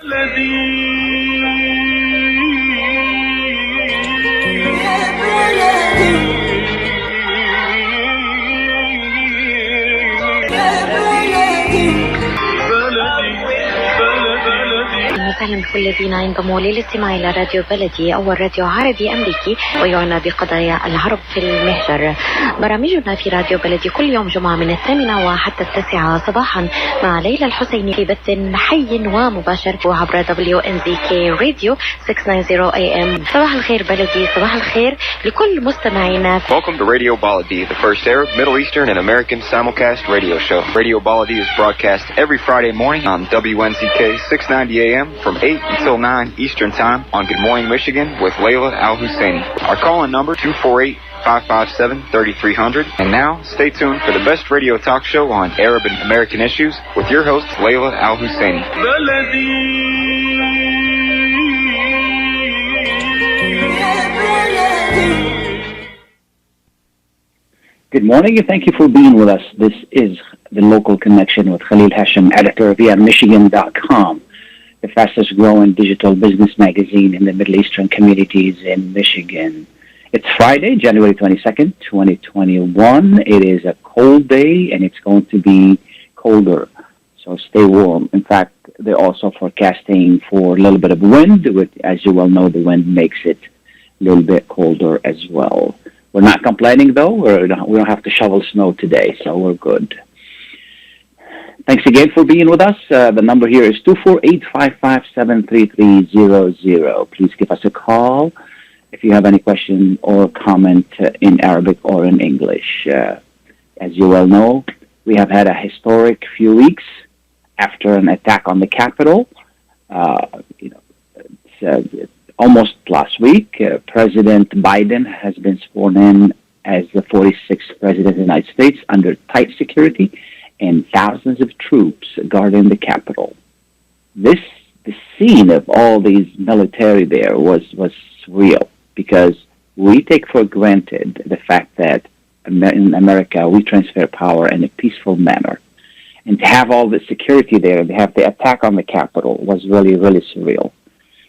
أهلا بكل الذين ينضموا للاستماع إلى راديو بلدي أول راديو عربي أمريكي ويعنى بقضايا العرب في المهجر. برامجنا في راديو بلدي كل يوم جمعة من 8 وحتى 9 صباحا مع ليلى الحسيني في بث حي ومباشر وعبر WNZK راديو 690 AM. صباح الخير بلدي، صباح الخير لكل مستمعينا. Welcome to Radio Baladi, the first Arab, Middle Eastern and American simulcast radio show. Radio Baladi is broadcast every Friday morning on WNZK 690 AM from 8 until 9 Eastern Time on Good Morning Michigan with Layla Al-Husseini. Our call-in number 248-557-3300. And now, stay tuned for the best radio talk show on Arab and American issues with your host, Layla Al-Husseini. Good morning and thank you for being with us. This is The Local Connection with Khalil Hachem, editor of wnzk.com. the fastest growing digital business magazine in the Middle Eastern communities in Michigan. It's Friday, January 22nd, 2021. It is a cold day and it's going to be colder, so stay warm. In fact, they're also forecasting for a little bit of wind, which, as you well know, the wind makes it a little bit colder as well. We're not complaining, though. We don't have to shovel snow today, so we're good. Thanks again for being with us. The number here is 248-557-3300. Please give us a call if you have any question or comment in Arabic or in English. As you well know, we have had a historic few weeks after an attack on the Capitol. Almost last week, President Biden has been sworn in as the 46th President of the United States under tight security and thousands of troops guarding the Capitol. The scene of all these military there was surreal because we take for granted the fact that in America we transfer power in a peaceful manner. And to have all the security there and to have the attack on the Capitol was really, really surreal.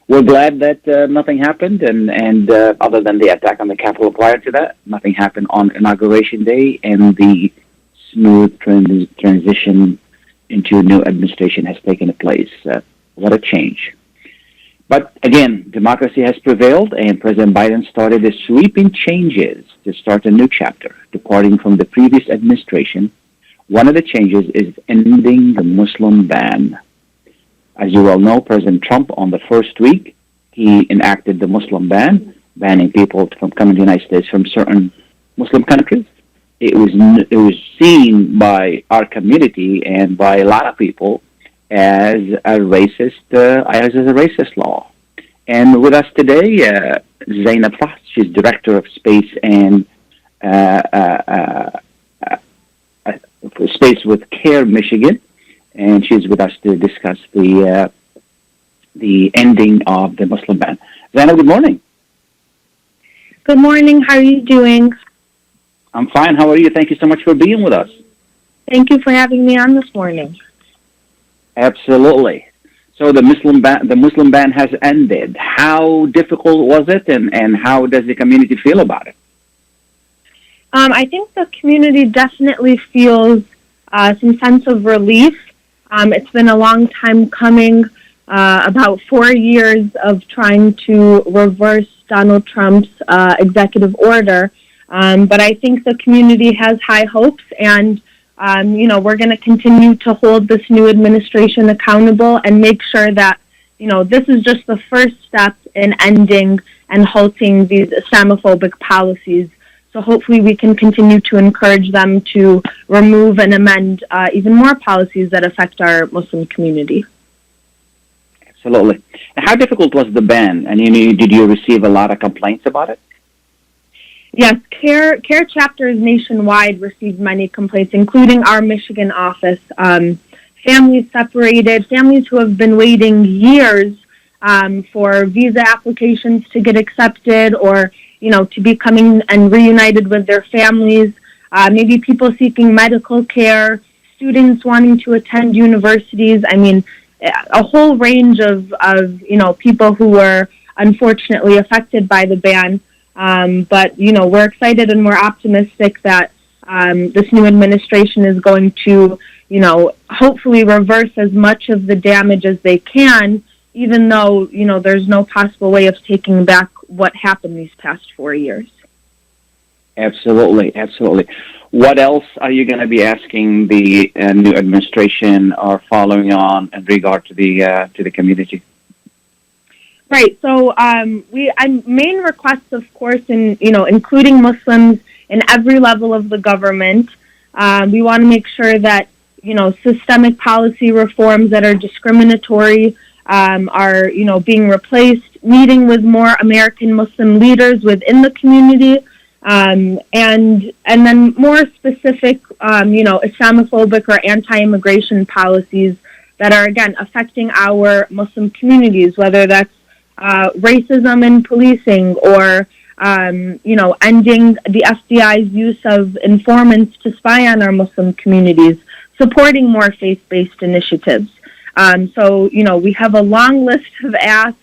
We're glad that nothing happened, and other than the attack on the Capitol prior to that, nothing happened on Inauguration Day, and the smooth transition into a new administration has taken place. What a change. But again, democracy has prevailed, and President Biden started a sweeping changes to start a new chapter, departing from the previous administration. One of the changes is ending the Muslim ban. As you well know, President Trump, on the first week, he enacted the Muslim ban, banning people from coming to the United States from certain Muslim countries. It was seen by our community and by a lot of people as a racist law. And with us today, Zienab Fahs, she's Director of Space and Space with CAIR-Michigan, and she's with us to discuss the ending of the Muslim ban. Zienab, good morning. Good morning. How are you doing? I'm fine. How are you? Thank you so much for being with us. Thank you for having me on this morning. Absolutely. So the Muslim ban has ended. How difficult was it, and how does the community feel about it? I think the community definitely feels some sense of relief. It's been a long time coming, about 4 years of trying to reverse Donald Trump's executive order. But I think the community has high hopes, and, we're going to continue to hold this new administration accountable and make sure that, this is just the first step in ending and halting these Islamophobic policies. So hopefully we can continue to encourage them to remove and amend even more policies that affect our Muslim community. Absolutely. And how difficult was the ban? And did you receive a lot of complaints about it? Yes, CAIR chapters nationwide received many complaints, including our Michigan office. Families separated, families who have been waiting years for visa applications to get accepted, or to be coming and reunited with their families. Maybe people seeking medical care, students wanting to attend universities. I mean, a whole range of people who were unfortunately affected by the ban. But we're excited and we're optimistic that this new administration is going to, hopefully reverse as much of the damage as they can, even though, there's no possible way of taking back what happened these past 4 years. Absolutely, absolutely. What else are you going to be asking the new administration or following on in regard to the community? Right. So main requests, of course, including Muslims in every level of the government. We want to make sure that systemic policy reforms that are discriminatory are being replaced. Meeting with more American Muslim leaders within the community. And then more specific, Islamophobic or anti-immigration policies that are, again, affecting our Muslim communities, whether that's racism in policing or, ending the FBI's use of informants to spy on our Muslim communities, supporting more faith-based initiatives. So, we have a long list of asks,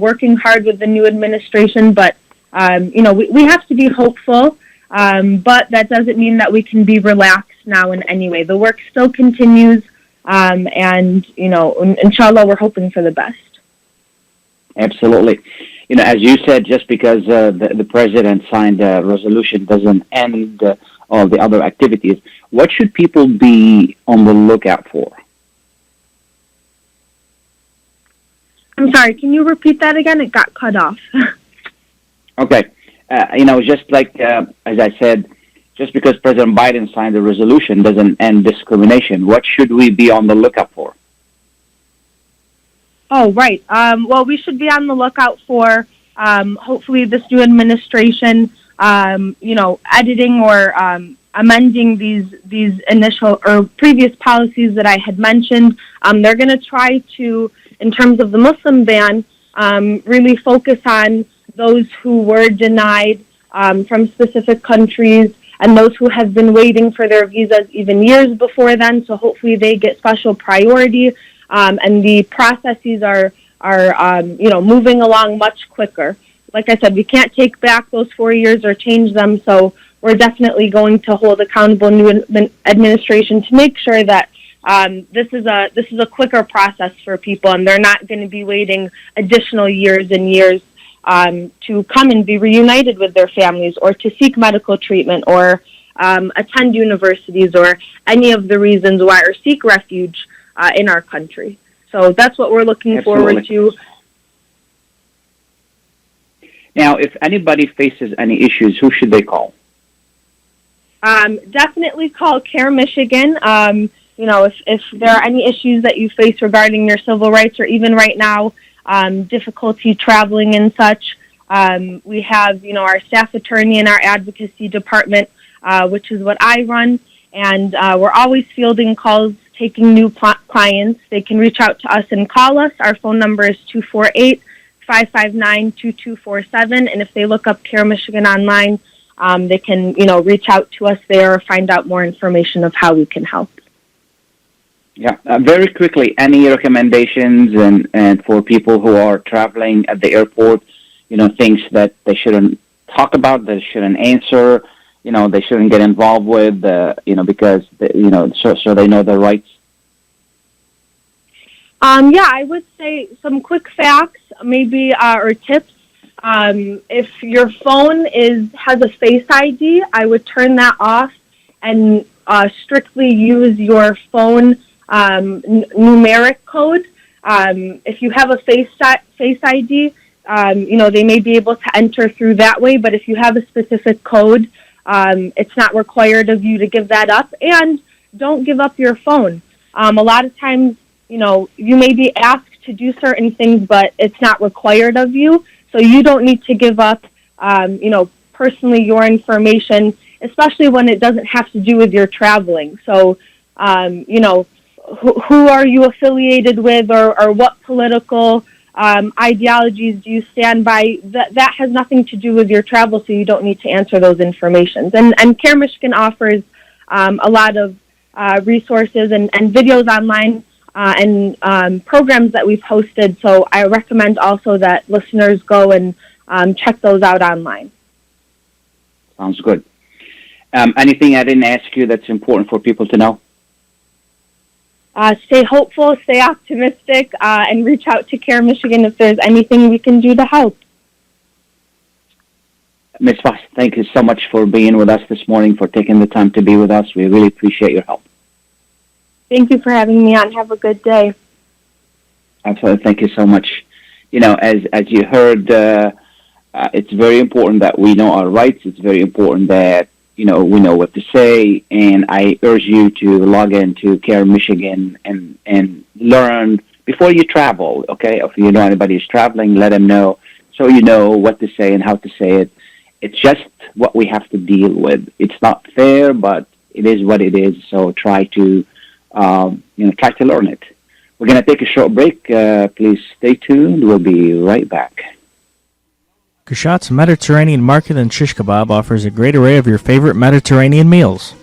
working hard with the new administration, but we have to be hopeful, but that doesn't mean that we can be relaxed now in any way. The work still continues, and, inshallah, we're hoping for the best. Absolutely. As you said, just because the president signed a resolution doesn't end all the other activities. What should people be on the lookout for? I'm sorry, can you repeat that again? It got cut off. Okay. Just like, as I said, just because President Biden signed the resolution doesn't end discrimination. What should we be on the lookout for? Oh, right. Well, we should be on the lookout for, hopefully, this new administration, editing or amending these initial or previous policies that I had mentioned. They're going to try to, in terms of the Muslim ban, really focus on those who were denied from specific countries and those who have been waiting for their visas even years before then. So hopefully they get special priority, and the processes are moving along much quicker. Like I said, we can't take back those 4 years or change them. So we're definitely going to hold accountable new administration to make sure that this is a quicker process for people, and they're not going to be waiting additional years and years to come and be reunited with their families or to seek medical treatment or attend universities or any of the reasons why or seek refuge in our country. So that's what we're looking forward to. Now, if anybody faces any issues, who should they call? Definitely call CAIR-Michigan. If there are any issues that you face regarding your civil rights or even right now, difficulty traveling and such, we have, our staff attorney in our advocacy department, which is what I run, and we're always fielding calls, taking new clients. They can reach out to us and call us. Our phone number is 248-559-2247, and if they look up CAIR-Michigan online, they can, reach out to us there or find out more information of how we can help. Yeah, very quickly, any recommendations and for people who are traveling at the airport, things that they shouldn't talk about, they shouldn't answer, they shouldn't get involved with, because, so they know their rights? I would say some quick facts, maybe, or tips. If your phone has a Face ID, I would turn that off and strictly use your phone numeric code. If you have a Face ID, they may be able to enter through that way, but if you have a specific code, it's not required of you to give that up, and don't give up your phone. A lot of times, you may be asked to do certain things, but it's not required of you, so you don't need to give up, personally your information, especially when it doesn't have to do with your traveling. So, who are you affiliated with, or what political ideologies do you stand by? That has nothing to do with your travel, so you don't need to answer those informations. And CAIR-Michigan offers a lot of resources and videos online and programs that we've hosted. So I recommend also that listeners go and check those out online. Sounds good. Anything I didn't ask you that's important for people to know? Stay hopeful, stay optimistic, and reach out to CAIR-Michigan if there's anything we can do to help. Ms. Fahs, thank you so much for being with us this morning, for taking the time to be with us. We really appreciate your help. Thank you for having me on. Have a good day. Absolutely. Thank you so much. As you heard, it's very important that we know our rights. It's very important that, we know what to say. And I urge you to log into CAIR-Michigan and learn before you travel, okay? If you know anybody who's traveling, let them know so you know what to say and how to say it. It's just what we have to deal with. It's not fair, but it is what it is. So try to learn it. We're going to take a short break. Please stay tuned. We'll be right back. Kushat's Mediterranean Market and Shish Kebab offers a great array of your favorite Mediterranean meals.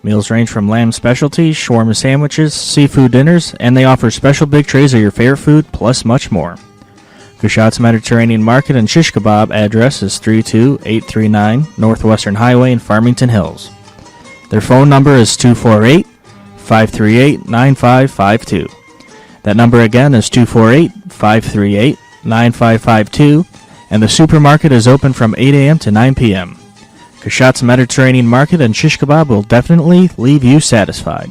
Meals range from lamb specialties, shawarma sandwiches, seafood dinners, and they offer special big trays of your favorite food, plus much more. Kushat's Mediterranean Market and Shish Kebab address is 32839 Northwestern Highway in Farmington Hills. Their phone number is 248-538-9552. That number again is 248-538-9552, and the supermarket is open from 8 a.m. to 9 p.m. Kushat's Mediterranean Market and Shish Kebab will definitely leave you satisfied.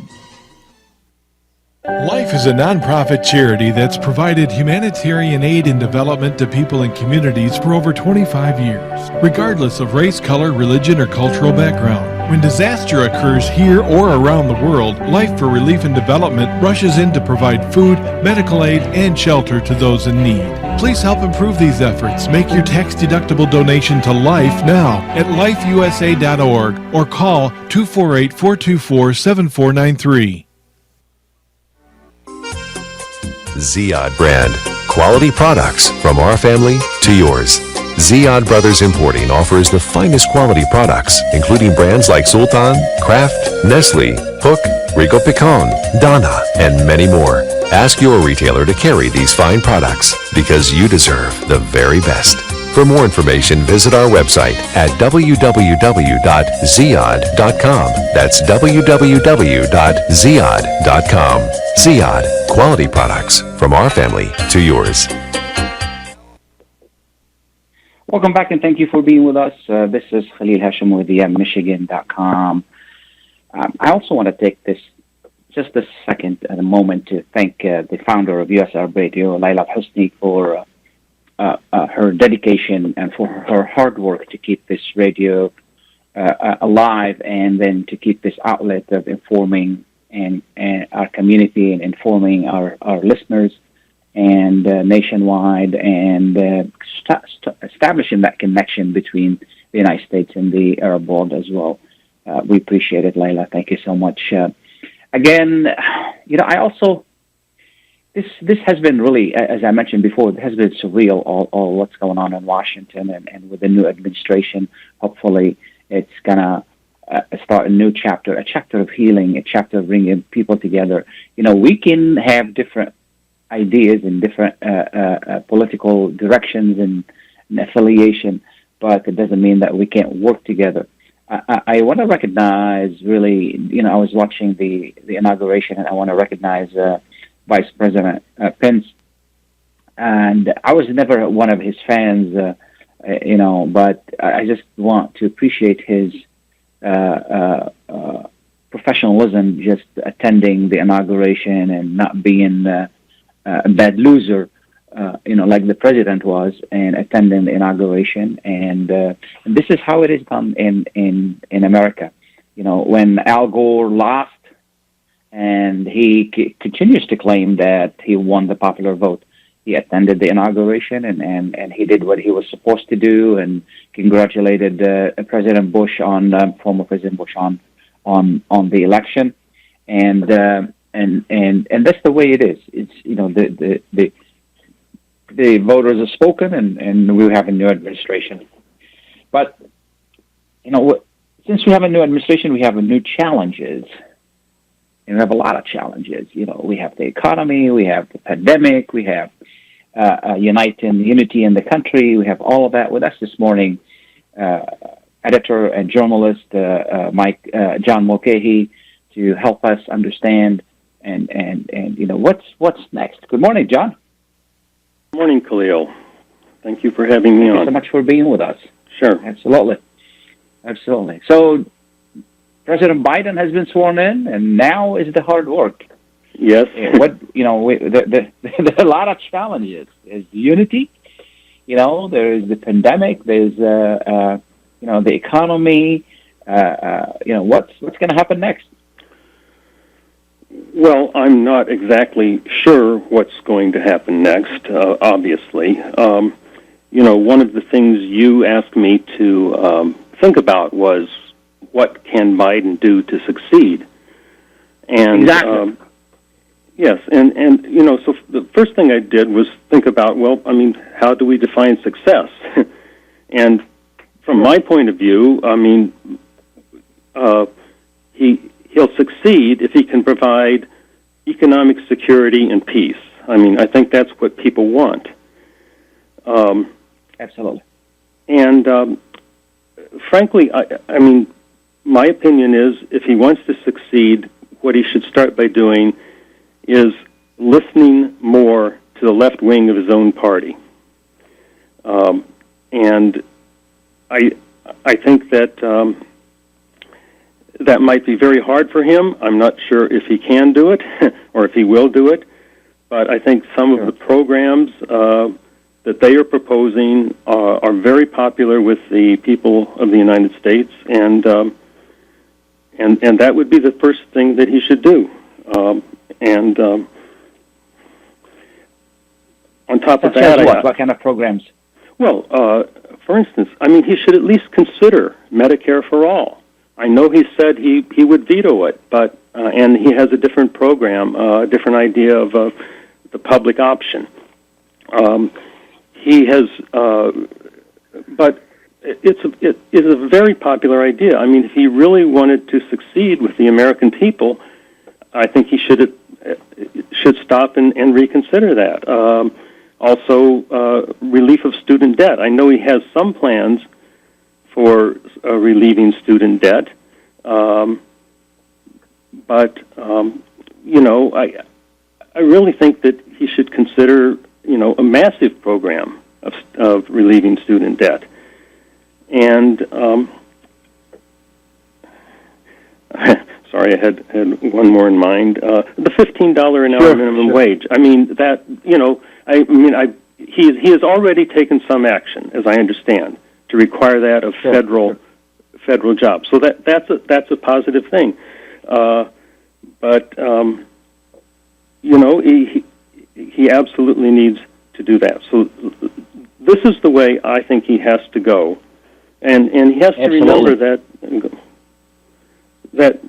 Life is a nonprofit charity that's provided humanitarian aid and development to people and communities for over 25 years, regardless of race, color, religion, or cultural background. When disaster occurs here or around the world, Life for Relief and Development rushes in to provide food, medical aid, and shelter to those in need. Please help improve these efforts. Make your tax-deductible donation to Life now at lifeusa.org or call 248-424-7493. Ziad brand. Quality products from our family to yours. Ziad Brothers Importing offers the finest quality products, including brands like Sultan, Kraft, Nestle, Hook, Rico Picon, Donna, and many more. Ask your retailer to carry these fine products because you deserve the very best. For more information, visit our website at www.ziad.com. That's www.ziad.com. Ziad, quality products from our family to yours. Welcome back, and thank you for being with us. This is Khalil Hachem with WDMV.com. I also want to take just a second and a moment to thank the founder of US Arab Radio, Layla Husni, for her dedication and for her hard work to keep this radio alive, and then to keep this outlet of informing and our community and informing our listeners and nationwide, and establishing that connection between the United States and the Arab world as well. We appreciate it, Layla. Thank you so much. Again, I also, this has been really, as I mentioned before, it has been surreal, all what's going on in Washington, and with the new administration. Hopefully it's going to start a new chapter, a chapter of healing, a chapter of bringing people together. We can have different ideas and different political directions and affiliation, but it doesn't mean that we can't work together. I want to recognize, really, I was watching the inauguration, and I want to recognize Vice President Pence. And I was never one of his fans, but I just want to appreciate his professionalism, just attending the inauguration and not being a bad loser, like the president was, and attending the inauguration. And this is how it is done in America. When Al Gore lost, and he continues to claim that he won the popular vote, he attended the inauguration, and he did what he was supposed to do, and congratulated President Bush former President Bush on the election, and that's the way it is. It's the voters have spoken, and we have a new administration. But since we have a new administration, we have new challenges. And we have a lot of challenges. We have the economy, we have the pandemic, we have unity in the country. We have all of that. With us this morning, editor and journalist John Mulcahy, to help us understand and what's next. Good morning, John. Good morning, Khalil. Thank you for having me on. Thank you so much for being with us. Sure. Absolutely. So, President Biden has been sworn in, and now is the hard work. Yes. There are a lot of challenges. There's unity. There is the pandemic. There's the economy. What's going to happen next? Well, I'm not exactly sure what's going to happen next. Obviously, one of the things you asked me to think about was what can Biden do to succeed, and exactly. Yes, and so the first thing I did was think about, how do we define success? And from my point of view, he'll succeed if he can provide economic security and peace. I think that's what people want. Absolutely. And frankly, my opinion is if he wants to succeed, what he should start by doing is listening more to the left wing of his own party. And I think that that might be very hard for him. I'm not sure if he can do it or if he will do it, but I think some of the programs that they are proposing are very popular with the people of the United States, and that would be the first thing that he should do. On top of that, what kind of programs? Well, for instance, he should at least consider Medicare for all. I know he said he would veto it, but and he has a different program, a different idea of the public option. He has, but it is a very popular idea. If he really wanted to succeed with the American people, I think he should stop and reconsider that. Also, relief of student debt. I know he has some plans for relieving student debt, but I really think that he should consider a massive program of relieving student debt. And sorry, I had one more in mind. The $15 an hour minimum wage. He has already taken some action, as I understand, to require that of federal jobs. So that's a positive thing. But he absolutely needs to do that. So this is the way I think he has to go, and he has to remember that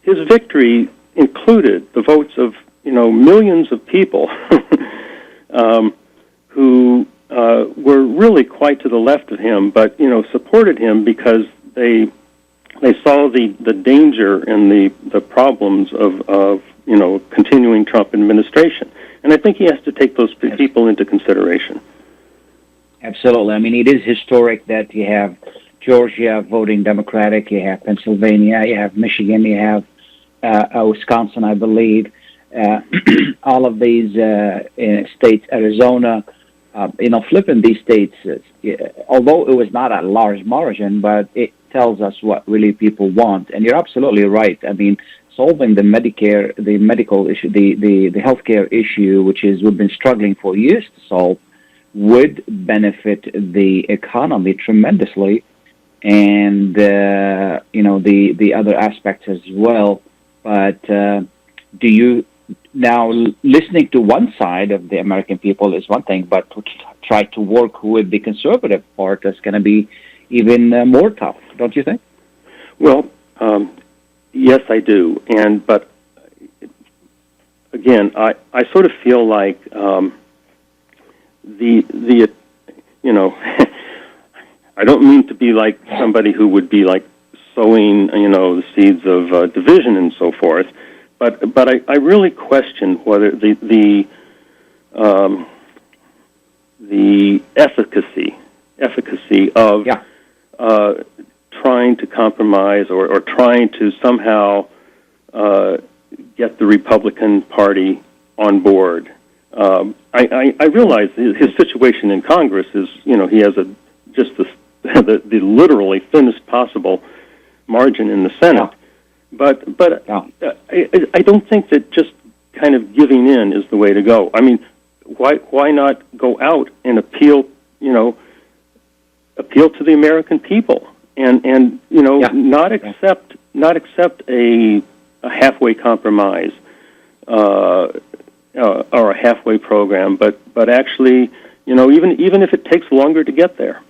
his victory included the votes of millions of people who were really quite to the left of him, but supported him because they saw the danger and the problems of continuing Trump administration. And I think he has to take those people into consideration. Absolutely. It is historic that you have Georgia voting Democratic, you have Pennsylvania, you have Michigan, you have Wisconsin, I believe. All of these states, Arizona, flipping these states, although it was not a large margin, but it tells us what really people want. And you're absolutely right. Solving the Medicare, the medical issue, the healthcare issue, which is we've been struggling for years to solve, would benefit the economy tremendously, and the other aspects as well. But do you now listening to one side of the American people is one thing, but to try to work with the conservative part is going to be even more tough, don't you think? Well, yes, I do, but again, I sort of feel like I don't mean to be like somebody who would be like sowing, the seeds of division and so forth. But I really question whether the efficacy of trying to compromise or trying to somehow get the Republican Party on board. I realize his situation in Congress is, he has just the literally thinnest possible margin in the Senate. But I don't think that just kind of giving in is the way to go. I mean, why not go out and appeal to the American people and not accept a halfway compromise or a halfway program, but actually, even if it takes longer to get there.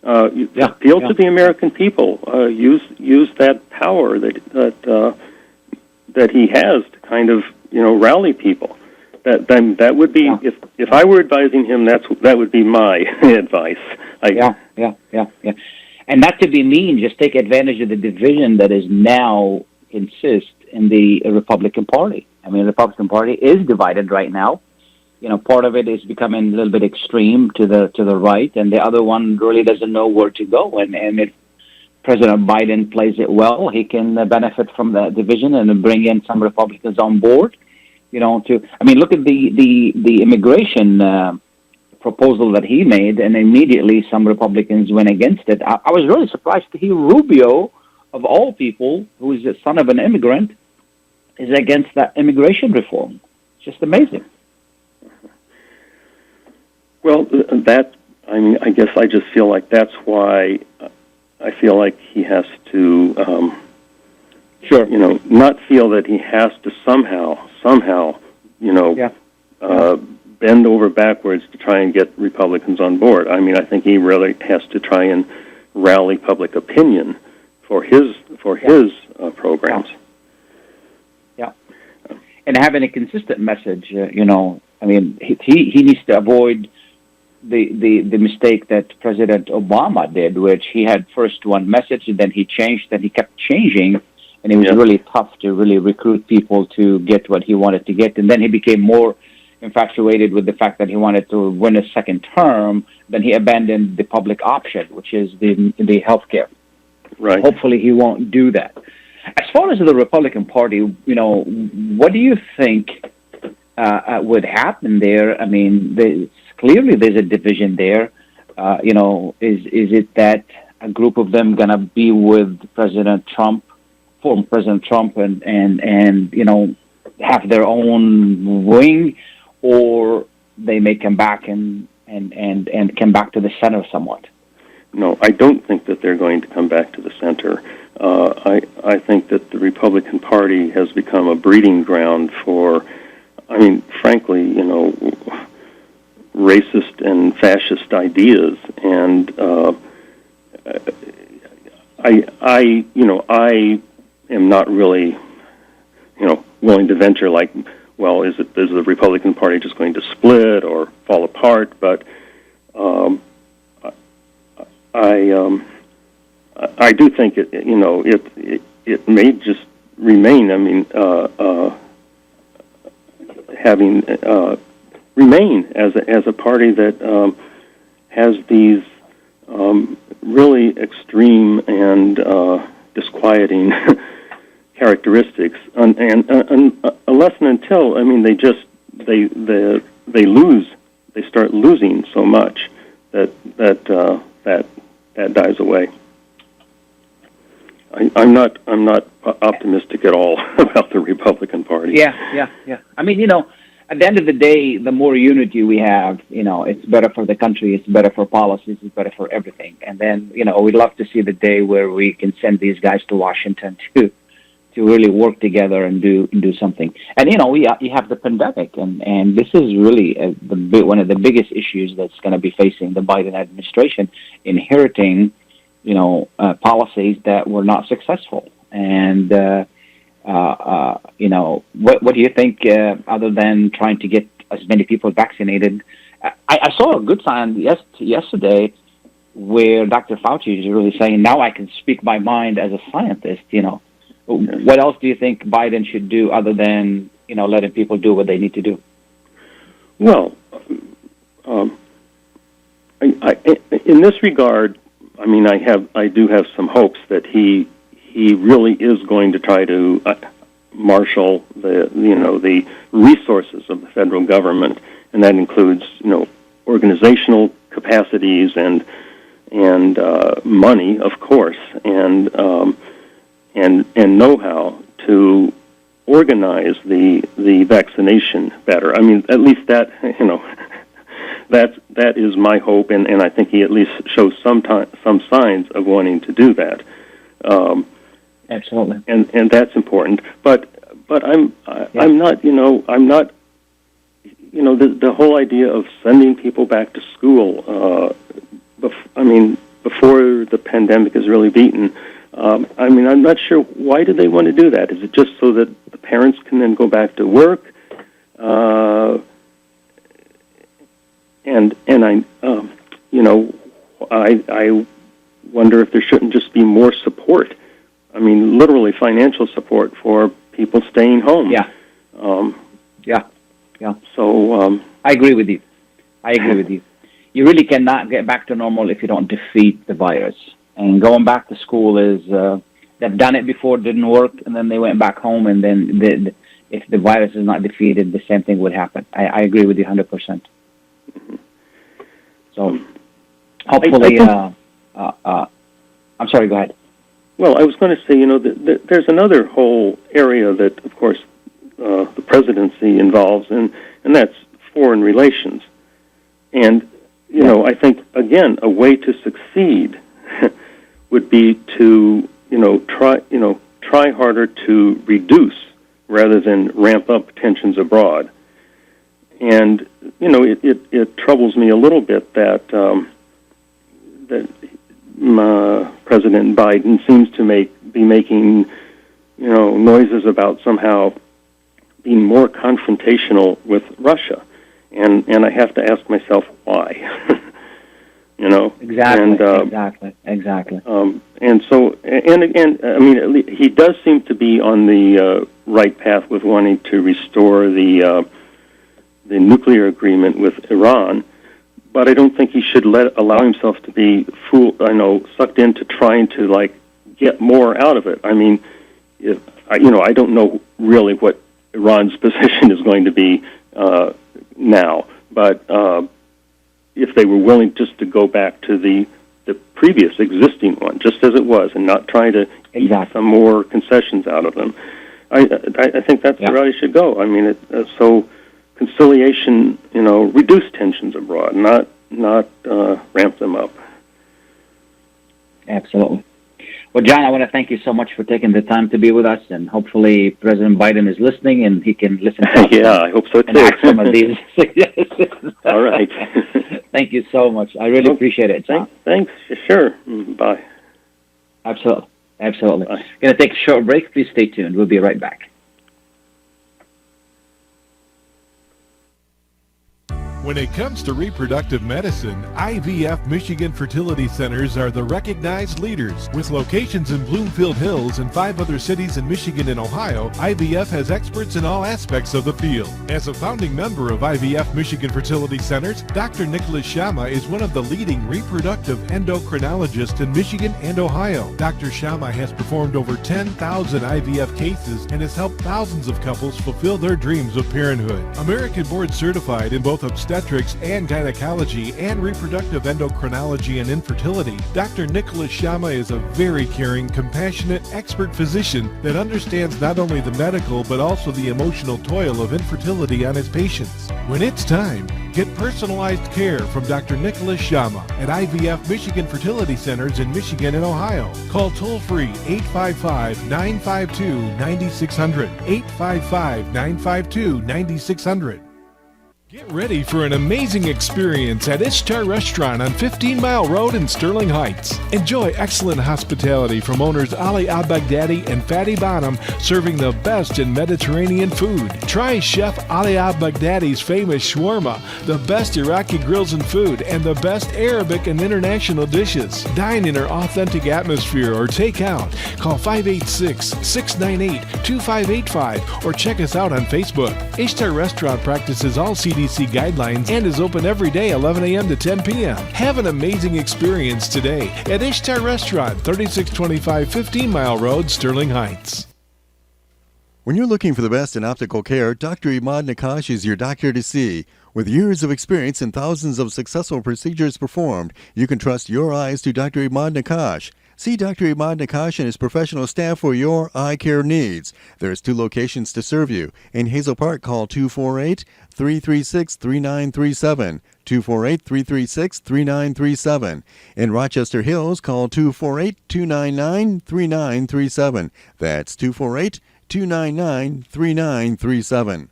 Appeal to the American people. Use that power that he has to kind of rally people. That would be if I were advising him, that would be my advice. And not to be mean, just take advantage of the division that is now insist in the Republican Party. I mean, the Republican Party is divided right now. Part of it is becoming a little bit extreme to the right, and the other one really doesn't know where to go. And if President Biden plays it well, he can benefit from that division and bring in some Republicans on board. Look at the immigration proposal that he made, and immediately some Republicans went against it. I was really surprised to hear Rubio, of all people, who is the son of an immigrant, is against that immigration reform. It's just amazing. Well, I guess I just feel like that's why I feel like he has to, not feel that he has to somehow, bend over backwards to try and get Republicans on board. I mean, I think he really has to try and rally public opinion for his programs. And having a consistent message, he needs to avoid the mistake that President Obama did, which he had first one message and then he changed, then he kept changing, and it was really tough to really recruit people to get what he wanted to get. And then he became more infatuated with the fact that he wanted to win a second term, then he abandoned the public option, which is the health care. Right. Hopefully he won't do that. As far as the Republican Party, what do you think would happen there? I mean, clearly there's a division there. Is it that a group of them gonna be with President Trump, former President Trump, and have their own wing, or they may come back and come back to the center somewhat? No, I don't think that they're going to come back to the center. I think that the Republican Party has become a breeding ground for, frankly, racist and fascist ideas, and I am not really, willing to venture like, well, is the Republican Party just going to split or fall apart? But I do think it may just remain. Remain as a party that has these really extreme and disquieting characteristics, and unless and until they start losing so much that dies away. I'm not optimistic at all about the Republican Party. Yeah. At the end of the day, the more unity we have, it's better for the country, it's better for policies, it's better for everything. And then, we'd love to see the day where we can send these guys to Washington to really work together and do something. And, you have the pandemic, and this is really one of the biggest issues that's going to be facing the Biden administration, inheriting, policies that were not successful. And, what do you think, other than trying to get as many people vaccinated? I saw a good sign yesterday where Dr. Fauci is really saying, now I can speak my mind as a scientist, What else do you think Biden should do other than, letting people do what they need to do? Well, in this regard, I do have some hopes that he really is going to try to marshal the resources of the federal government, and that includes organizational capacities and money, of course, and know-how to organize the vaccination better. At least that that is my hope, and I think he at least shows some signs of wanting to do that. Absolutely, and that's important. But I'm not the whole idea of sending people back to school. Before the pandemic is really beaten. I'm not sure, why do they want to do that? Is it just so that the parents can then go back to work? I wonder if there shouldn't just be more support. Literally financial support for people staying home. Yeah. So I agree with you. You really cannot get back to normal if you don't defeat the virus. And going back to school is, they've done it before, didn't work, and then they went back home, and then if the virus is not defeated, the same thing would happen. I agree with you 100%. Mm-hmm. So, hopefully, I'm sorry, go ahead. Well, I was going to say, there's another whole area that, of course, the presidency involves, and that's foreign relations. And, I think, again, a way to succeed would be to, try harder to reduce rather than ramp up tensions abroad. And, it troubles me a little bit that President Biden seems to be making, noises about somehow being more confrontational with Russia. And I have to ask myself why. Exactly. And so, and again, he does seem to be on the right path with wanting to restore the nuclear agreement with Iran, but I don't think he should allow himself to be sucked into trying to get more out of it. I don't know really what Iran's position is going to be now, but if they were willing just to go back to the previous existing one, just as it was, and not try to eat some more concessions out of them, I think that's the route he should go. So conciliation, reduce tensions abroad, not ramp them up. Absolutely. Well, John, I want to thank you so much for taking the time to be with us, and hopefully President Biden is listening and he can listen to us. Yeah, I hope so too. And act some of these suggestions. All right. Thank you so much. I really appreciate it, John. Thanks. Sure. Bye. Absolutely. Bye. Going to take a short break. Please stay tuned. We'll be right back. When it comes to reproductive medicine, IVF Michigan fertility centers are the recognized leaders. With locations in Bloomfield Hills and 5 other cities in Michigan and Ohio, IVF has experts in all aspects of the field. As a founding member of IVF Michigan Fertility Centers, Dr. Nicholas Shama is one of the leading reproductive endocrinologists in Michigan and Ohio. Dr. Shama has performed over 10,000 IVF cases and has helped thousands of couples fulfill their dreams of parenthood. American board certified in both obstetrics and gynecology and reproductive endocrinology and infertility, Dr. Nicholas Shama is a very caring, compassionate, expert physician that understands not only the medical but also the emotional toil of infertility on his patients. When it's time, get personalized care from Dr. Nicholas Shama at IVF Michigan Fertility Centers in Michigan and Ohio. Call toll-free 855-952-9600, 855-952-9600. Get ready for an amazing experience at Ishtar Restaurant on 15 Mile Road in Sterling Heights. Enjoy excellent hospitality from owners Ali Al-Baghdadi and Fady Bonham, serving the best in Mediterranean food. Try Chef Ali Al-Baghdadi's famous shawarma, the best Iraqi grills and food, and the best Arabic and international dishes. Dine in our authentic atmosphere or take out. Call 586-698-2585 or check us out on Facebook. Ishtar Restaurant practices all CDC guidelines and is open every day 11 a.m. to 10 p.m. Have an amazing experience today at Ishtar Restaurant, 3625 15 Mile Road, Sterling Heights. When you're looking for the best in optical care, Dr. Imad Nakash is your doctor to see. With years of experience and thousands of successful procedures performed, you can trust your eyes to Dr. Imad Nakash. See Dr. Imad Nakash and his professional staff for your eye care needs. There's 2 locations to serve you. In Hazel Park, call 248-336-3937. 248-336-3937. In Rochester Hills, call 248-299-3937. That's 248-299-3937.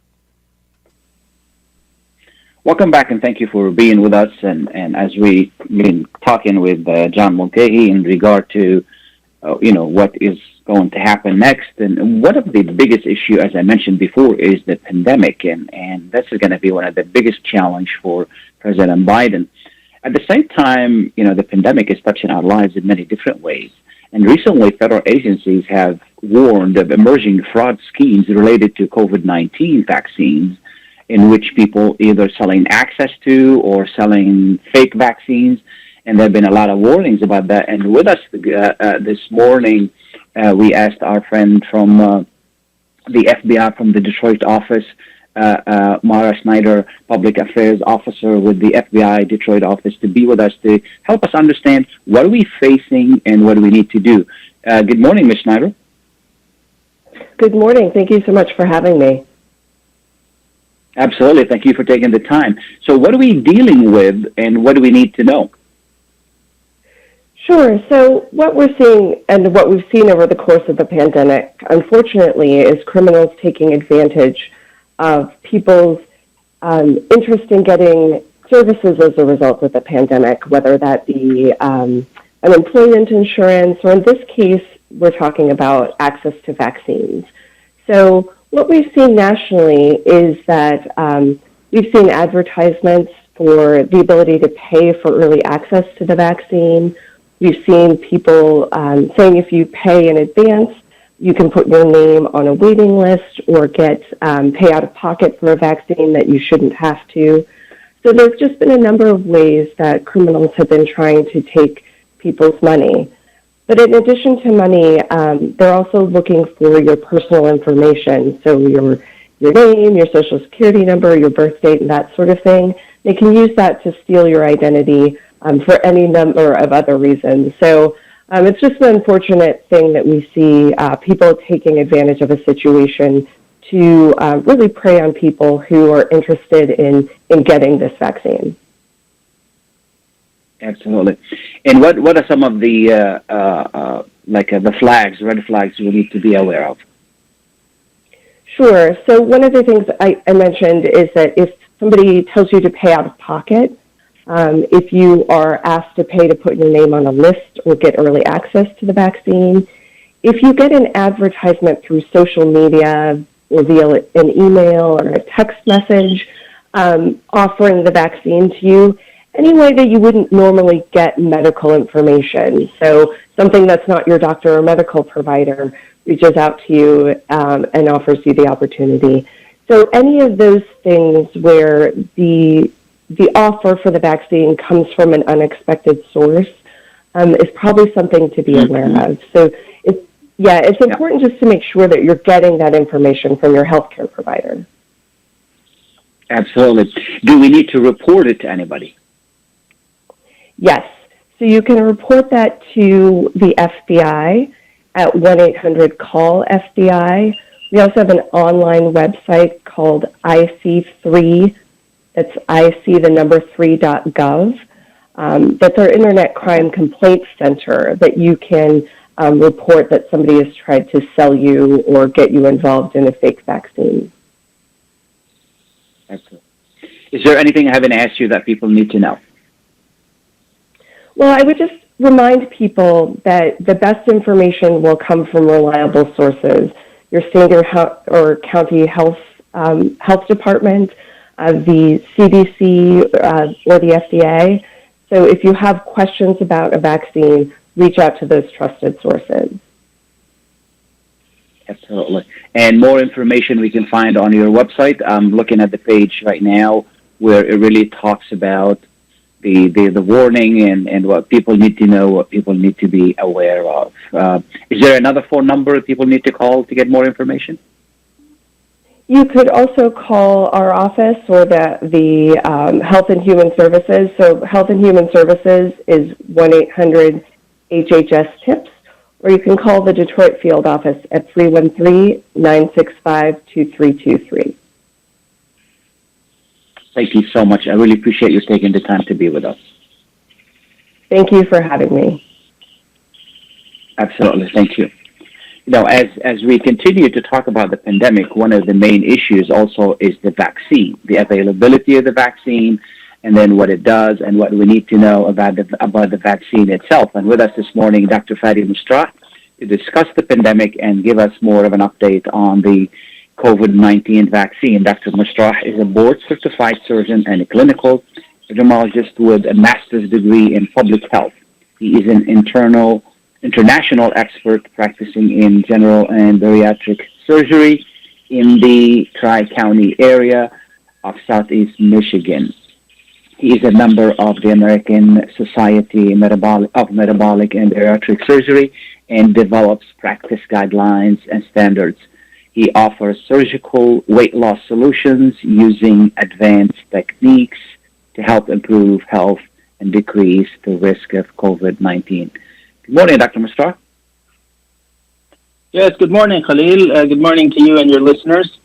Welcome back, and thank you for being with us. And as we've been talking with John Mulcahy in regard to, what is going to happen next. And one of the biggest issue, as I mentioned before, is the pandemic. And this is going to be one of the biggest challenge for President Biden. At the same time, the pandemic is touching our lives in many different ways. And recently, federal agencies have warned of emerging fraud schemes related to COVID-19 vaccines, in which people either selling access to or selling fake vaccines. And there have been a lot of warnings about that. And with us this morning, we asked our friend from the FBI from the Detroit office, Mara Schneider, Public Affairs Officer with the FBI Detroit office, to be with us to help us understand what are we facing and what do we need to do. Good morning, Ms. Schneider. Good morning. Thank you so much for having me. Absolutely. Thank you for taking the time. So what are we dealing with and what do we need to know? Sure. So what we're seeing and what we've seen over the course of the pandemic, unfortunately, is criminals taking advantage of people's interest in getting services as a result of the pandemic, whether that be unemployment insurance, or in this case, we're talking about access to vaccines. So what we've seen nationally is that we've seen advertisements for the ability to pay for early access to the vaccine. We've seen people saying if you pay in advance, you can put your name on a waiting list or get pay out of pocket for a vaccine that you shouldn't have to. So there's just been a number of ways that criminals have been trying to take people's money. But in addition to money, they're also looking for your personal information, so your name, your social security number, your birth date, and that sort of thing. They can use that to steal your identity for any number of other reasons. So it's just an unfortunate thing that we see people taking advantage of a situation to really prey on people who are interested in getting this vaccine. Absolutely. And what are some of the the flags, red flags we need to be aware of? Sure. So one of the things I mentioned is that if somebody tells you to pay out of pocket, if you are asked to pay to put your name on a list or get early access to the vaccine, if you get an advertisement through social media or via an email or a text message offering the vaccine to you, any way that you wouldn't normally get medical information. So something that's not your doctor or medical provider reaches out to you and offers you the opportunity. So any of those things where the offer for the vaccine comes from an unexpected source is probably something to be aware of. So it's important just to make sure that you're getting that information from your healthcare provider. Absolutely. Do we need to report it to anybody? Yes. So you can report that to the FBI at 1-800-CALL-FBI. We also have an online website called IC3. That's IC3.gov. That's our Internet Crime Complaint Center that you can report that somebody has tried to sell you or get you involved in a fake vaccine. Excellent. Is there anything I haven't asked you that people need to know? Well, I would just remind people that the best information will come from reliable sources. Your state or county health department, the CDC, or the FDA. So if you have questions about a vaccine, reach out to those trusted sources. Absolutely. And more information we can find on your website. I'm looking at the page right now where it really talks about the warning and what people need to know, what people need to be aware of. Is there another phone number people need to call to get more information? You could also call our office or the Health and Human Services. So Health and Human Services is 1-800-HHS-TIPS, or you can call the Detroit field office at 313-965-2323. Thank you so much. I really appreciate you taking the time to be with us. Thank you for having me. Absolutely. Thank you. You know, as we continue to talk about the pandemic, one of the main issues also is the vaccine, the availability of the vaccine, and then what it does and what we need to know about the vaccine itself. And with us this morning, Dr. Fady Mustarah, to discuss the pandemic and give us more of an update on the COVID-19 vaccine. Dr. Mustarah is a board-certified surgeon and a clinical epidemiologist with a master's degree in public health. He is an international expert practicing in general and bariatric surgery in the Tri-County area of Southeast Michigan. He is a member of the American Society of Metabolic and Bariatric Surgery and develops practice guidelines and standards. He offers surgical weight loss solutions using advanced techniques to help improve health and decrease the risk of COVID-19. Good morning, Dr. Mustarah. Yes, good morning, Khalil. Good morning to you and your listeners.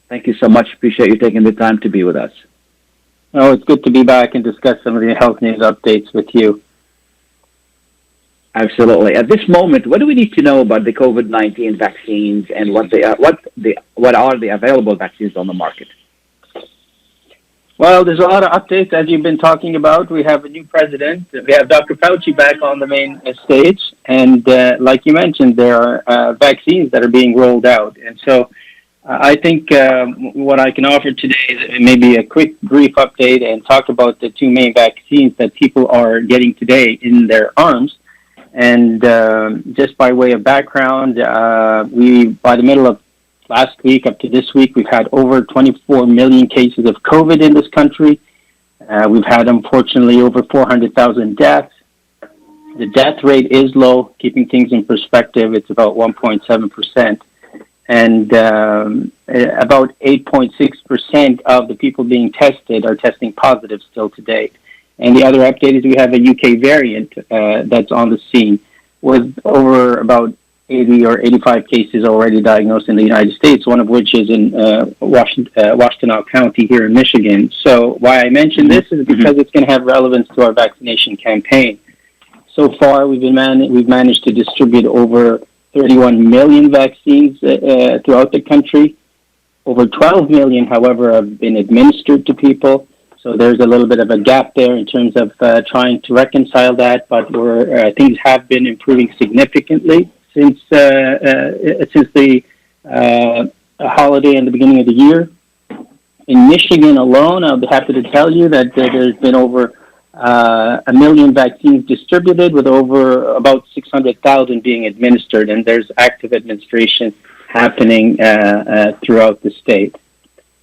Thank you so much. Appreciate you taking the time to be with us. Oh, it's good to be back and discuss some of the health news updates with you. Absolutely. At this moment, what do we need to know about the COVID-19 vaccines and what are the available vaccines on the market? Well, there's a lot of updates, as you've been talking about. We have a new president. We have Dr. Fauci back on the main stage. And like you mentioned, there are vaccines that are being rolled out. And so I think what I can offer today is maybe a quick, brief update and talk about the two main vaccines that people are getting today in their arms. And just by way of background, by the middle of last week up to this week, we've had over 24 million cases of COVID in this country. We've had, unfortunately, over 400,000 deaths. The death rate is low. Keeping things in perspective, it's about 1.7%. And about 8.6% of the people being tested are testing positive still to date. And the other update is we have a UK variant that's on the scene with over about 80 or 85 cases already diagnosed in the United States, one of which is in Washtenaw County here in Michigan. So why I mention this is because it's going to have relevance to our vaccination campaign. So far, we've managed to distribute over 31 million vaccines throughout the country. Over 12 million, however, have been administered to people. So there's a little bit of a gap there in terms of trying to reconcile that, but things have been improving significantly since the holiday and the beginning of the year. In Michigan alone, I'll be happy to tell you that there's been over 1 million vaccines distributed, with over about 600,000 being administered, and there's active administration happening throughout the state.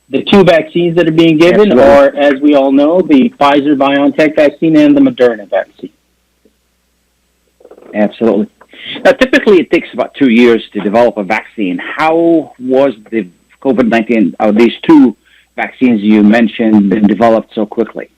The two vaccines that are being given are, as we all know, the Pfizer-BioNTech vaccine and the Moderna vaccine. Absolutely. Now, typically it takes about 2 years to develop a vaccine. How was the COVID-19, or these two vaccines you mentioned, been developed so quickly?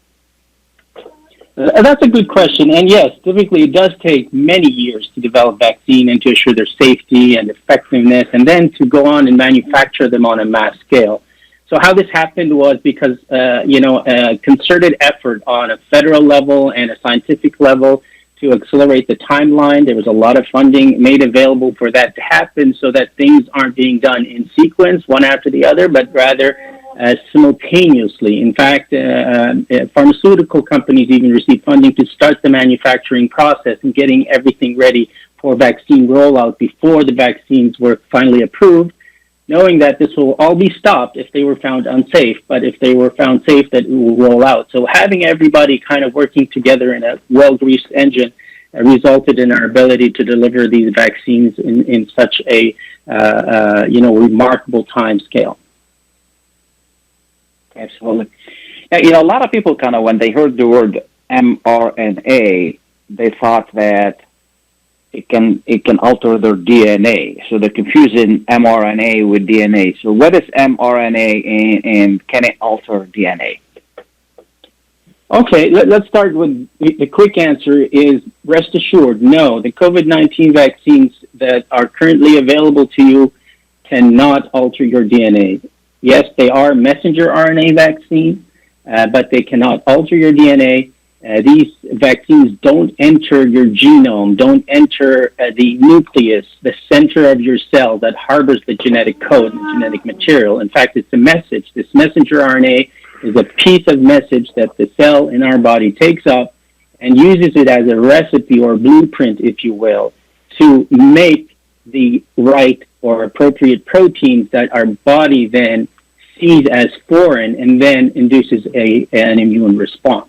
That's a good question. And yes, typically it does take many years to develop vaccine and to assure their safety and effectiveness, and then to go on and manufacture them on a mass scale. So how this happened was because, a concerted effort on a federal level and a scientific level to accelerate the timeline. There was a lot of funding made available for that to happen so that things aren't being done in sequence, one after the other, but rather simultaneously. In fact, pharmaceutical companies even received funding to start the manufacturing process and getting everything ready for vaccine rollout before the vaccines were finally approved, knowing that this will all be stopped if they were found unsafe, but if they were found safe, that it will roll out. So having everybody kind of working together in a well-greased engine resulted in our ability to deliver these vaccines in such a remarkable time scale. Absolutely. Now, a lot of people kind of, when they heard the word mRNA, they thought that it can alter their DNA. So they're confusing mRNA with DNA. So what is mRNA and can it alter DNA? Okay, let's start with the quick answer is rest assured, no. The COVID-19 vaccines that are currently available to you cannot alter your DNA. Yes, they are messenger RNA vaccines, but they cannot alter your DNA. These vaccines don't enter your genome, don't enter the nucleus, the center of your cell that harbors the genetic code, the genetic material. In fact, it's a message. This messenger RNA is a piece of message that the cell in our body takes up and uses it as a recipe or blueprint, if you will, to make the right or appropriate proteins that our body then sees as foreign and then induces an immune response.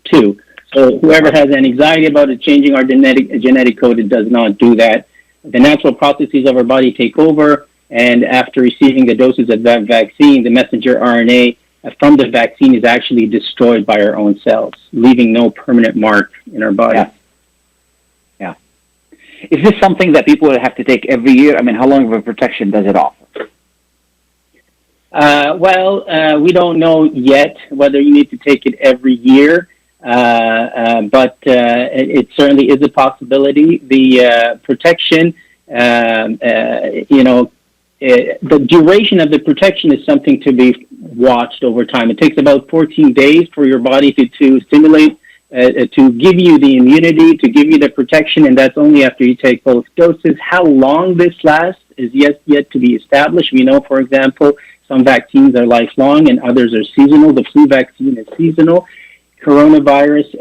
2. So whoever has an anxiety about it changing our genetic code, it does not do that. The natural processes of our body take over, and after receiving the doses of that vaccine, the messenger RNA from the vaccine is actually destroyed by our own cells, leaving no permanent mark in our body. Yeah. Is this something that people have to take every year? I mean, how long of a protection does it offer? We don't know yet whether you need to take it every year. But it certainly is a possibility. The protection, the duration of the protection is something to be watched over time. It takes about 14 days for your body to stimulate, to give you the immunity, to give you the protection, and that's only after you take both doses. How long this lasts is yet to be established. We know, for example, some vaccines are lifelong and others are seasonal. The flu vaccine is seasonal. Coronavirus,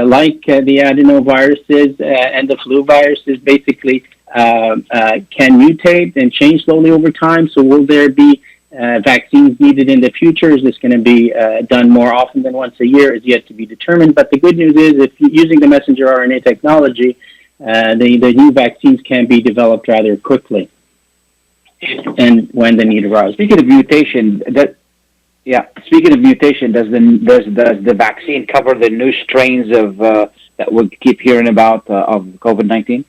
like the adenoviruses and the flu viruses, basically can mutate and change slowly over time. So will there be vaccines needed in the future? Is this going to be done more often than once a year? Is yet to be determined. But the good news is, if you're using the messenger RNA technology, the new vaccines can be developed rather quickly, and when the need arises. Speaking of mutation, does the vaccine cover the new strains of that we keep hearing about of COVID-19?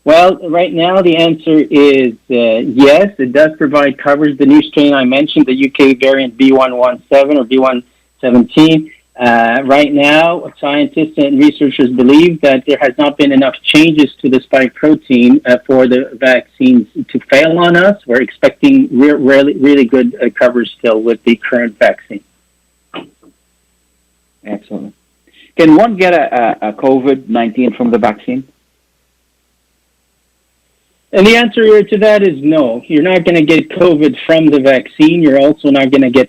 Well, right now the answer is yes. It does provide coverage. The new strain I mentioned, the UK variant B117 or B117. Right now, scientists and researchers believe that there has not been enough changes to the spike protein for the vaccines to fail on us. We're expecting really good coverage still with the current vaccine. Excellent. Can one get a COVID-19 from the vaccine? And the answer to that is no. You're not going to get COVID from the vaccine. You're also not going to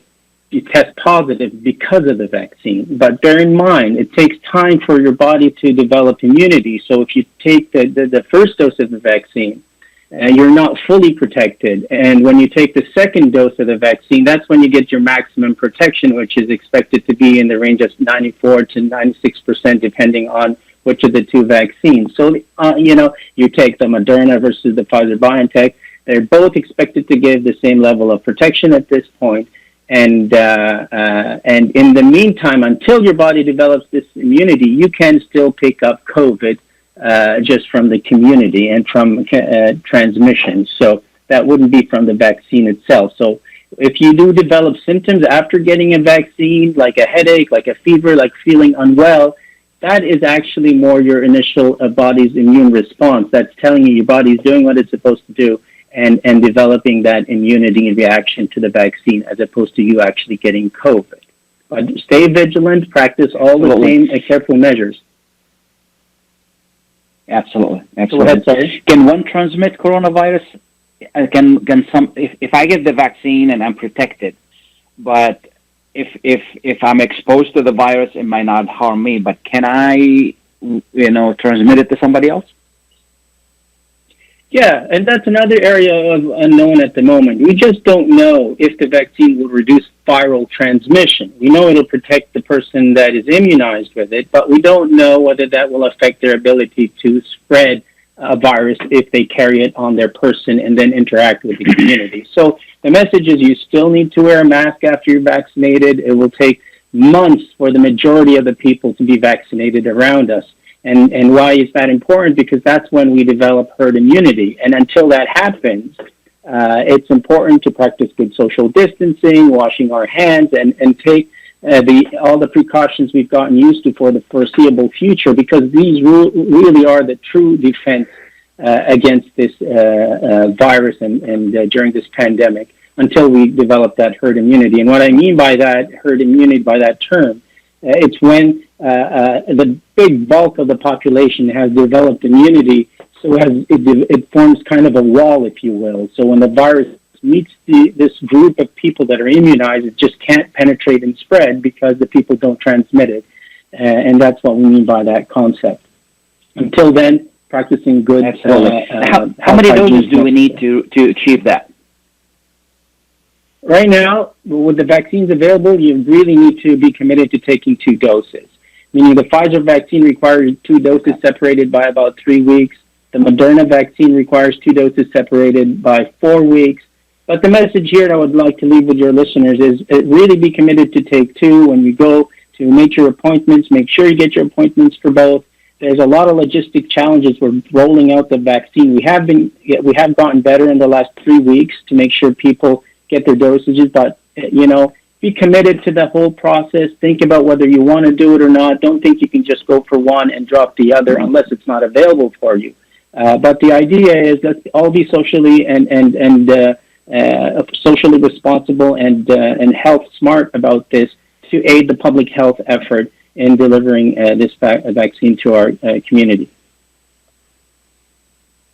test positive because of the vaccine. But bear in mind, it takes time for your body to develop immunity. So if you take the first dose of the vaccine, you're not fully protected. And when you take the second dose of the vaccine, that's when you get your maximum protection, which is expected to be in the range of 94 to 96%, depending on which of the two vaccines. So, you take the Moderna versus the Pfizer-BioNTech, they're both expected to give the same level of protection at this point. And in the meantime, until your body develops this immunity, you can still pick up COVID just from the community and from transmission. So that wouldn't be from the vaccine itself. So if you do develop symptoms after getting a vaccine, like a headache, like a fever, like feeling unwell, that is actually more your initial body's immune response. That's telling you your body's doing what it's supposed to do and developing that immunity reaction to the vaccine, as opposed to you actually getting COVID. But stay vigilant, practice all the same careful measures. Absolutely. Go ahead, sorry. Can one transmit coronavirus? can some if I get the vaccine and I'm protected, but if I'm exposed to the virus, it might not harm me. But can I, transmit it to somebody else? Yeah, and that's another area of unknown at the moment. We just don't know if the vaccine will reduce viral transmission. We know it'll protect the person that is immunized with it, but we don't know whether that will affect their ability to spread a virus if they carry it on their person and then interact with the community. So the message is you still need to wear a mask after you're vaccinated. It will take months for the majority of the people to be vaccinated around us. And why is that important? Because that's when we develop herd immunity. And until that happens, it's important to practice good social distancing, washing our hands, and take all the precautions we've gotten used to for the foreseeable future, because these really are the true defense against this virus and during this pandemic, until we develop that herd immunity. And what I mean by that herd immunity, by that term, it's when the big bulk of the population has developed immunity, so it forms kind of a wall, if you will. So when the virus meets this group of people that are immunized, it just can't penetrate and spread because the people don't transmit it. And that's what we mean by that concept. Until then, practicing good... Absolutely. How many doses do we need to achieve that? Right now, with the vaccines available, you really need to be committed to taking 2 doses. Meaning the Pfizer vaccine requires 2 doses separated by about 3 weeks. The Moderna vaccine requires 2 doses separated by 4 weeks. But the message here that I would like to leave with your listeners is really be committed to take 2. When you go to make your appointments, make sure you get your appointments for both. There's a lot of logistic challenges with rolling out the vaccine. We have gotten better in the last 3 weeks to make sure people get their dosages, but, be committed to the whole process. Think about whether you want to do it or not. Don't think you can just go for one and drop the other unless it's not available for you. But the idea is let's all be socially and socially responsible and health smart about this to aid the public health effort in delivering this vaccine to our community.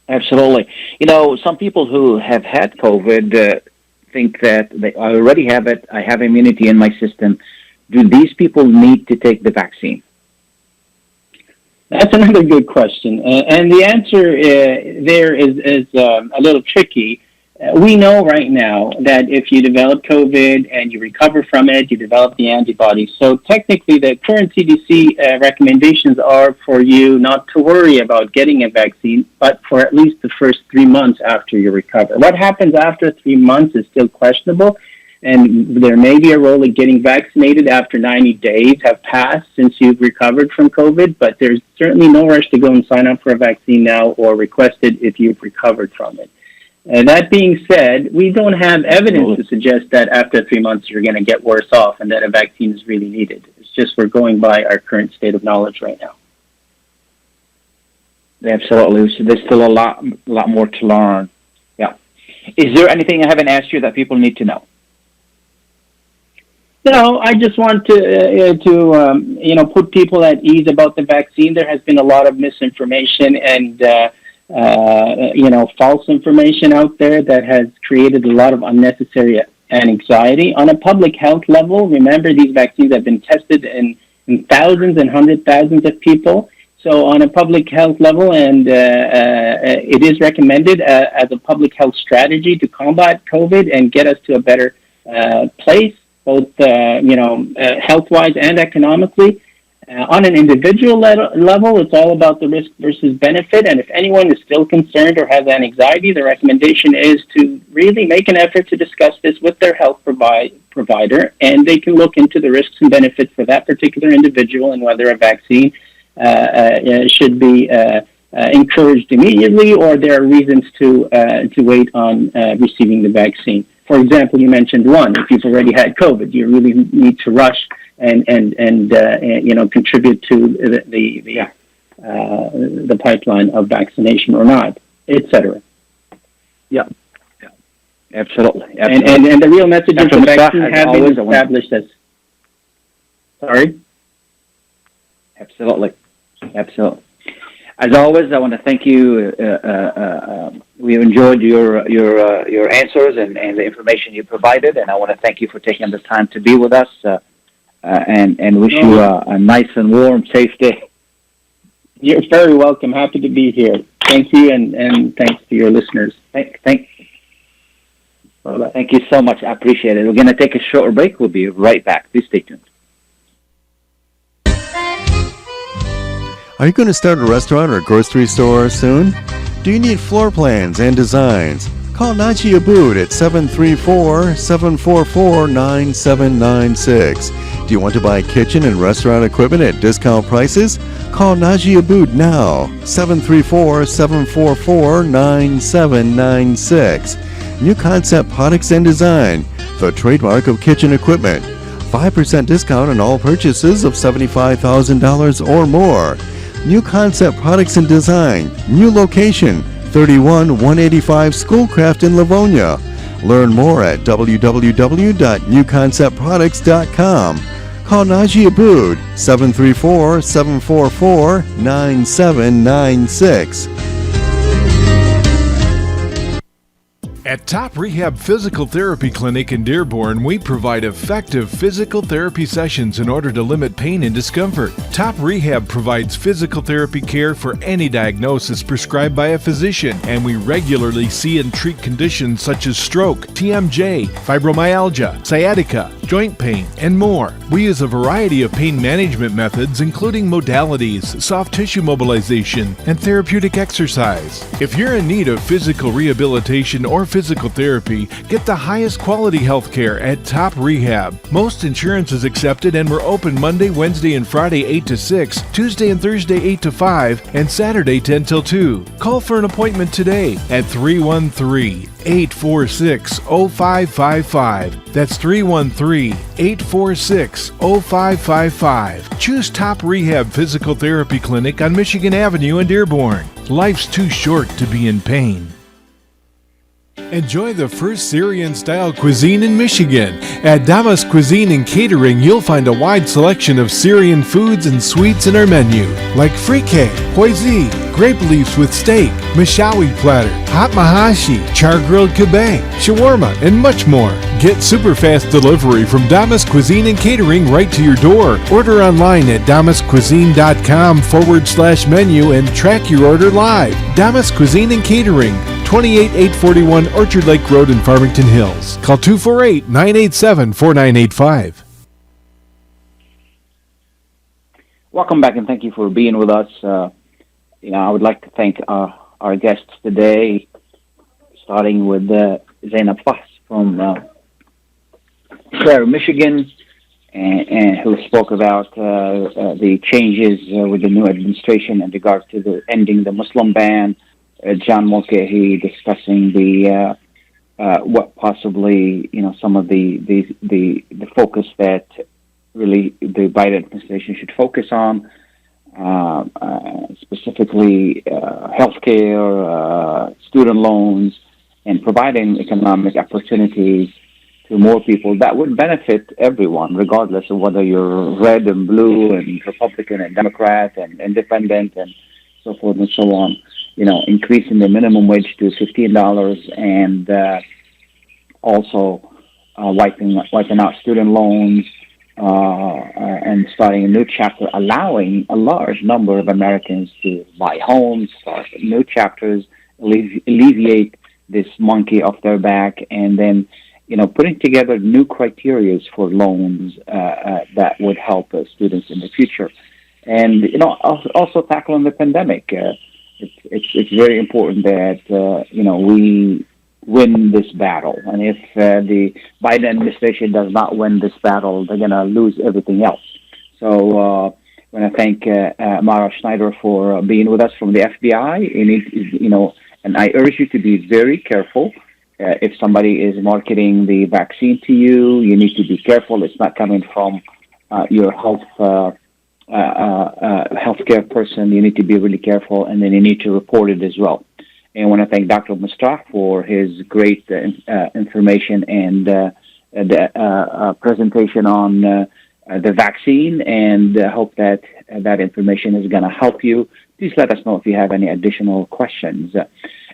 Absolutely. Some people who have had COVID think that I already have it, I have immunity in my system. Do these people need to take the vaccine? That's another good question. And the answer there is a little tricky. We know right now that if you develop COVID and you recover from it, you develop the antibodies. So technically, the current CDC recommendations are for you not to worry about getting a vaccine, but for at least the first 3 months after you recover. What happens after 3 months is still questionable, and there may be a role in getting vaccinated after 90 days have passed since you've recovered from COVID, but there's certainly no rush to go and sign up for a vaccine now or request it if you've recovered from it. That being said, we don't have evidence to suggest that after 3 months you're going to get worse off and that a vaccine is really needed. It's just we're going by our current state of knowledge right now. Absolutely. So there's still a lot more to learn. Yeah. Is there anything I haven't asked you that people need to know? No, I just want to put people at ease about the vaccine. There has been a lot of misinformation and false information out there that has created a lot of unnecessary anxiety. On a public health level, remember these vaccines have been tested in thousands and hundred thousands of people. So on a public health level, and it is recommended as a public health strategy to combat COVID and get us to a better place, both health-wise and economically. On an individual level, it's all about the risk versus benefit. And if anyone is still concerned or has anxiety, the recommendation is to really make an effort to discuss this with their health provider, and they can look into the risks and benefits for that particular individual and whether a vaccine should be encouraged immediately, or there are reasons to wait on receiving the vaccine. For example, you mentioned one. If you've already had COVID, you really need to rush and contribute to the pipeline of vaccination or not, etc. Yeah, absolutely. And the real message is the vaccine have been established as. Sorry. Absolutely. As always, I want to thank you. We enjoyed your answers and the information you provided, and I want to thank you for taking the time to be with us, and wish you a nice and warm, safe day. You're very welcome. Happy to be here. Thank you, and thanks to your listeners. Thank you so much. I appreciate it. We're going to take a short break. We'll be right back. Please stay tuned. Are you going to start a restaurant or grocery store soon? Do you need floor plans and designs? Call Naji Abood at 734-744-9796. Do you want to buy kitchen and restaurant equipment at discount prices? Call Naji Abood now, 734-744-9796. New Concept Products and Design, the trademark of kitchen equipment. 5% discount on all purchases of $75,000 or more. New Concept Products and Design, new location, 31185 Schoolcraft in Livonia. Learn more at www.newconceptproducts.com. Call Naji Abood, 734-744-9796. At Top Rehab Physical Therapy Clinic in Dearborn, we provide effective physical therapy sessions in order to limit pain and discomfort. Top Rehab provides physical therapy care for any diagnosis prescribed by a physician, and we regularly see and treat conditions such as stroke, TMJ, fibromyalgia, sciatica, joint pain, and more. We use a variety of pain management methods, including modalities, soft tissue mobilization, and therapeutic exercise. If you're in need of physical rehabilitation or physical therapy, get the highest quality health care at Top Rehab. Most insurance is accepted, and we're open Monday, Wednesday, and Friday 8 to 6, Tuesday and Thursday 8 to 5, and Saturday 10 till 2. Call for an appointment today at 313-846-0555. That's 313-846-0555. Choose Top Rehab Physical Therapy Clinic on Michigan Avenue in Dearborn. Life's too short to be in pain. Enjoy the first Syrian-style cuisine in Michigan. At Damas Cuisine and Catering, you'll find a wide selection of Syrian foods and sweets in our menu, like frikeh, hoizi, grape leaves with steak, mishawi platter, hot mahashi, char-grilled kebab, shawarma, and much more. Get super fast delivery from Damas Cuisine and Catering right to your door. Order online at damascuisine.com/menu and track your order live. Damas Cuisine and Catering, 28841 Orchard Lake Road in Farmington Hills. Call 248-987-4985. Welcome back, and thank you for being with us. I would like to thank our guests today, starting with Zienab Fahs from CAIR-Michigan, and who spoke about the changes with the new administration in regard to the ending the Muslim ban. John Mulcahy discussing the what possibly some of the focus that really the Biden administration should focus on, specifically healthcare, student loans, and providing economic opportunities to more people that would benefit everyone, regardless of whether you're red and blue and Republican and Democrat and independent and so forth and so on. Increasing the minimum wage to $15 and also wiping out student loans and starting a new chapter, allowing a large number of Americans to buy homes, start new chapters, alleviate this monkey off their back, and then putting together new criteria for loans that would help students in the future, and also tackling the pandemic. It's very important that we win this battle, and if the Biden administration does not win this battle, they're going to lose everything else. So I want to thank Mara Schneider for being with us from the FBI. And I urge you to be very careful. If somebody is marketing the vaccine to you, you need to be careful. It's not coming from your healthcare person. You need to be really careful, and then you need to report it as well. And I want to thank Dr. Mustarah for his great information and the presentation on the vaccine, and hope that that information is going to help you. Please let us know if you have any additional questions.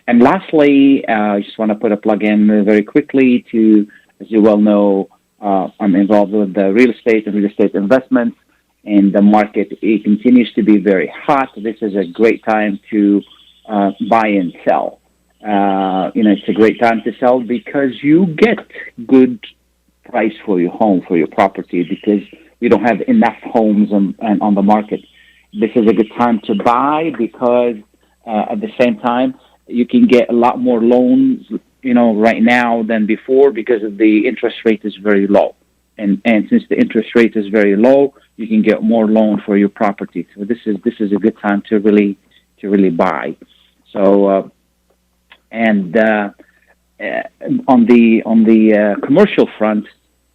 And lastly, I just want to put a plug in very quickly to, as you well know, I'm involved with the real estate and real estate investments, and the market it continues to be very hot. This is a great time to buy and sell. It's a great time to sell because you get good price for your home, for your property, because we don't have enough homes on the market. This is a good time to buy because at the same time, you can get a lot more loans, right now than before because of the interest rate is very low. And since the interest rate is very low, you can get more loan for your property. So this is a good time to really buy. So on the commercial front,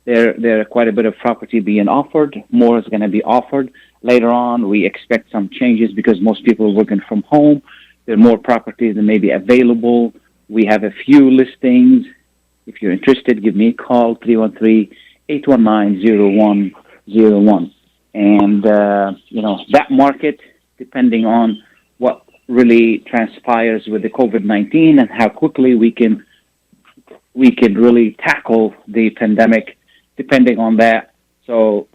there are quite a bit of property being offered. More is going to be offered later on. We expect some changes because most people are working from home. There are more properties that may be available. We have a few listings. If you're interested, give me a call, 313-819-0101. And, that market, depending on what really transpires with the COVID-19 and how quickly we can really tackle the pandemic, depending on that. So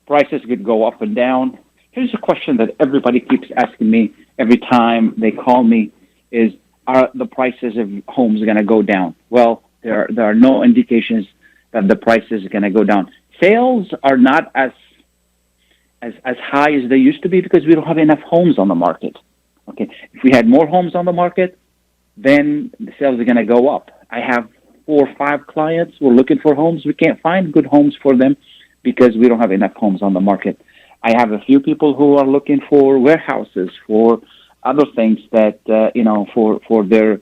prices could go up and down. Here's a question that everybody keeps asking me every time they call me is, are the prices of homes going to go down? Well, there are no indications that the prices are going to go down. Sales are not as high as they used to be because we don't have enough homes on the market. Okay, if we had more homes on the market, then the sales are going to go up. I have 4 or 5 clients who are looking for homes. We can't find good homes for them because we don't have enough homes on the market. I have a few people who are looking for warehouses, for other things that, for their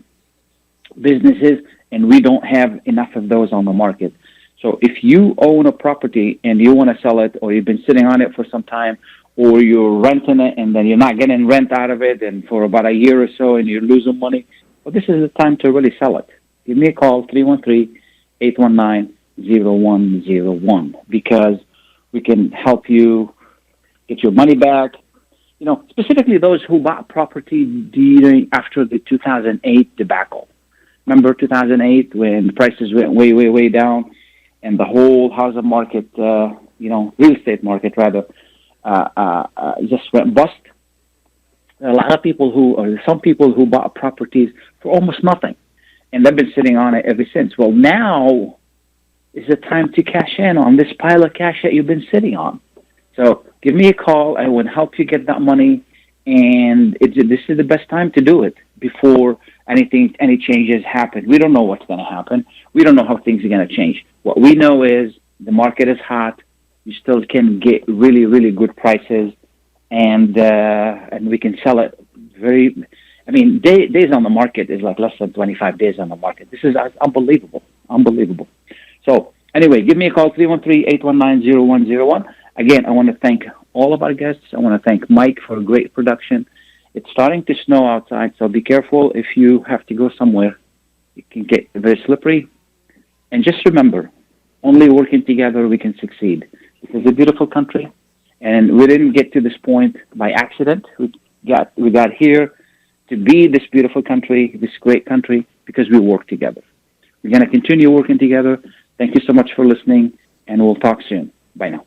businesses, and we don't have enough of those on the market. So if you own a property and you want to sell it, or you've been sitting on it for some time, or you're renting it and then you're not getting rent out of it, and for about a year or so and you're losing money, well, this is the time to really sell it. Give me a call, 313-819-0101, because we can help you get your money back. Specifically those who bought property after the 2008 debacle. Remember 2008 when the prices went way, way, way down, and the whole housing market, real estate market rather, just went bust. A lot of people some people who bought properties for almost nothing, and they've been sitting on it ever since. Well, now is the time to cash in on this pile of cash that you've been sitting on. So give me a call. I will help you get that money, and this is the best time to do it before any changes happen. We don't know what's going to happen. We don't know how things are going to change. What we know is the market is hot. You still can get really, really good prices, and we can sell it days on the market is like less than 25 days on the market. This is unbelievable. So anyway, give me a call, 313-819-0101. Again, I want to thank all of our guests. I want to thank Mike for a great production. It's starting to snow outside, so be careful if you have to go somewhere. It can get very slippery. And just remember, only working together we can succeed. This is a beautiful country, and we didn't get to this point by accident. We got here to be this beautiful country, this great country, because we work together. We're going to continue working together. Thank you so much for listening, and we'll talk soon. Bye now.